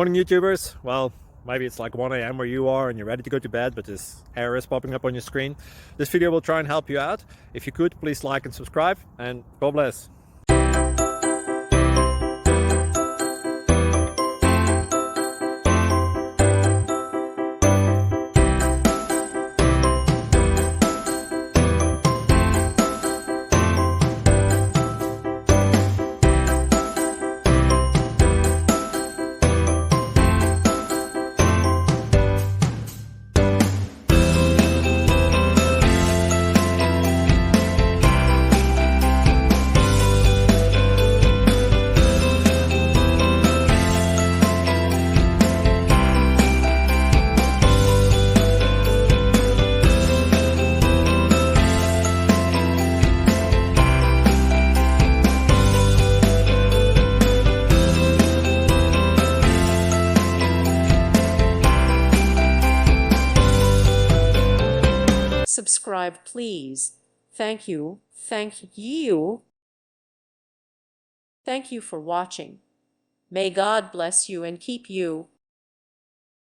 Morning YouTubers. Well, maybe it's like 1 a.m. where you are and you're ready to go to bed, but this error is popping up on your screen. This video will try and help you out. If you could, please like and subscribe, and God bless. Subscribe, please. Thank you. Thank you. Thank you for watching. May God bless you and keep you.